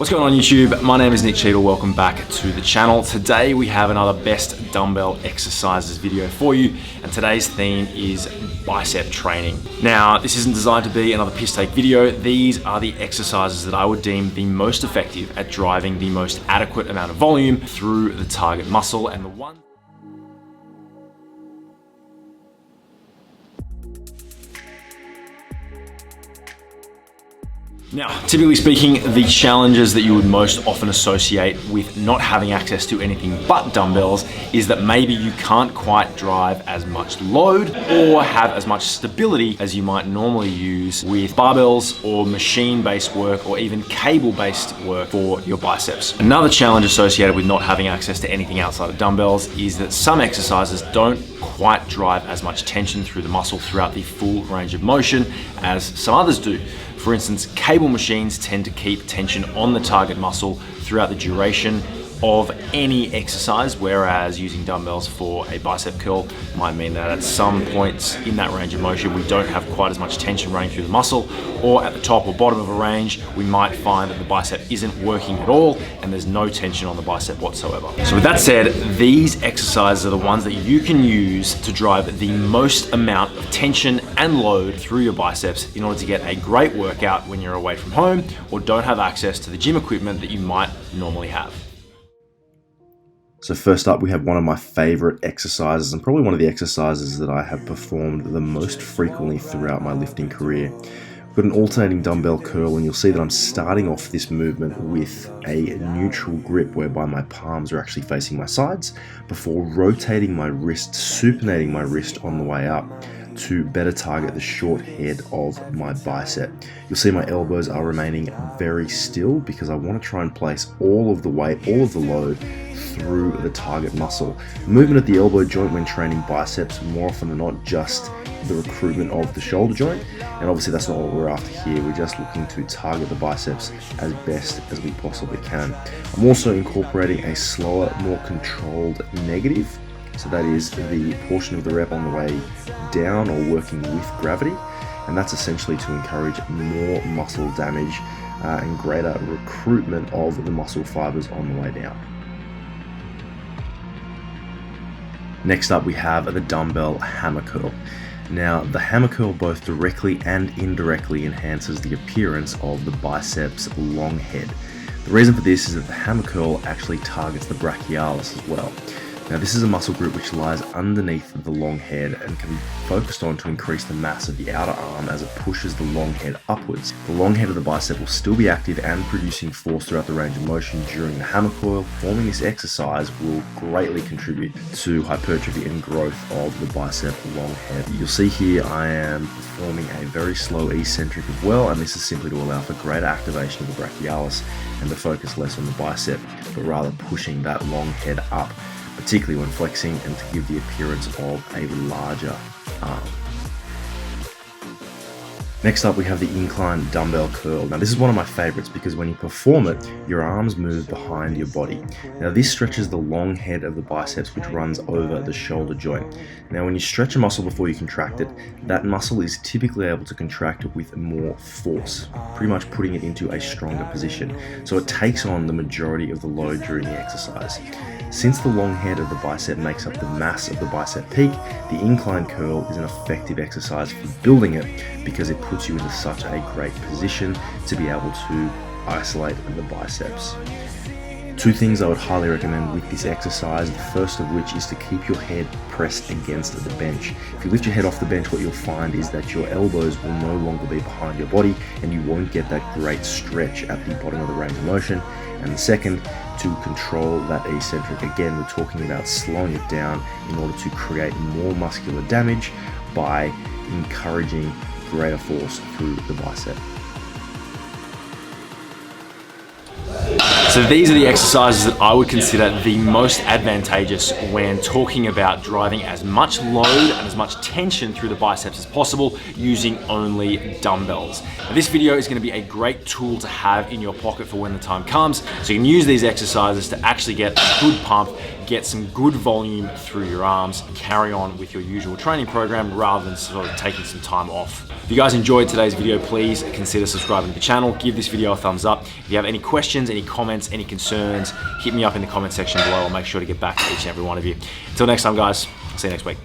What's going on YouTube? My name is Cheadle. Welcome back to the channel. Today we have another best dumbbell exercises video for you, and today's theme is bicep training. Now, this isn't designed to be another piss take video. These are the exercises that I would deem the most effective at driving the most adequate amount of volume through the target muscle, and the one Now, typically speaking, the challenges that you would most often associate with not having access to anything but dumbbells is that maybe you can't quite drive as much load or have as much stability as you might normally use with barbells or machine-based work or even cable-based work for your biceps. Another challenge associated with not having access to anything outside of dumbbells is that some exercises don't quite drive as much tension through the muscle throughout the full range of motion as some others do. For instance, cable machines tend to keep tension on the target muscle throughout the duration of any exercise, whereas using dumbbells for a bicep curl might mean that at some points in that range of motion we don't have quite as much tension running through the muscle, or at the top or bottom of a range we might find that the bicep isn't working at all and there's no tension on the bicep whatsoever. So with that said, these exercises are the ones that you can use to drive the most amount of tension and load through your biceps in order to get a great workout when you're away from home or don't have access to the gym equipment that you might normally have. So first up, we have one of my favorite exercises, and probably one of the exercises that I have performed the most frequently throughout my lifting career. I've got an alternating dumbbell curl, and you'll see that I'm starting off this movement with a neutral grip whereby my palms are actually facing my sides before rotating my wrist, supinating my wrist on the way up to better target the short head of my bicep. You'll see my elbows are remaining very still because I want to try and place all of the weight, all of the load through the target muscle. Movement at the elbow joint when training biceps, more often than not, just the recruitment of the shoulder joint, and obviously that's not what we're after here. We're just looking to target the biceps as best as we possibly can. I'm also incorporating a slower, more controlled negative. So that is the portion of the rep on the way down or working with gravity, and that's essentially to encourage more muscle damage and greater recruitment of the muscle fibers on the way down. Next up, we have the dumbbell hammer curl. Now, the hammer curl both directly and indirectly enhances the appearance of the biceps long head. The reason for this is that the hammer curl actually targets the brachialis as well. Now, this is a muscle group which lies underneath the long head and can be focused on to increase the mass of the outer arm as it pushes the long head upwards. The long head of the bicep will still be active and producing force throughout the range of motion during the hammer curl. Performing this exercise will greatly contribute to hypertrophy and growth of the bicep long head. You'll see here I am performing a very slow eccentric as well, and this is simply to allow for greater activation of the brachialis and to focus less on the bicep, but rather pushing that long head up, particularly when flexing, and to give the appearance of a larger arm. Next up, we have the incline dumbbell curl. Now, this is one of my favorites because when you perform it, your arms move behind your body. Now, this stretches the long head of the biceps, which runs over the shoulder joint. Now, when you stretch a muscle before you contract it, that muscle is typically able to contract it with more force, pretty much putting it into a stronger position. So it takes on the majority of the load during the exercise. Since the long head of the bicep makes up the mass of the bicep peak, the incline curl is an effective exercise for building it because it puts you into such a great position to be able to isolate the biceps. Two things I would highly recommend with this exercise, the first of which is to keep your head pressed against the bench. If you lift your head off the bench, what you'll find is that your elbows will no longer be behind your body and you won't get that great stretch at the bottom of the range of motion. And the second, to control that eccentric. Again, we're talking about slowing it down in order to create more muscular damage by encouraging greater force through the bicep. So these are the exercises that I would consider the most advantageous when talking about driving as much load and as much tension through the biceps as possible using only dumbbells. Now, this video is going to be a great tool to have in your pocket for when the time comes, so you can use these exercises to actually get a good pump, get some good volume through your arms and carry on with your usual training program rather than sort of taking some time off. If you guys enjoyed today's video, please consider subscribing to the channel. Give this video a thumbs up. If you have any questions, any comments, any concerns, hit me up in the comment section below. I'll make sure to get back to each and every one of you. Until next time, guys, see you next week.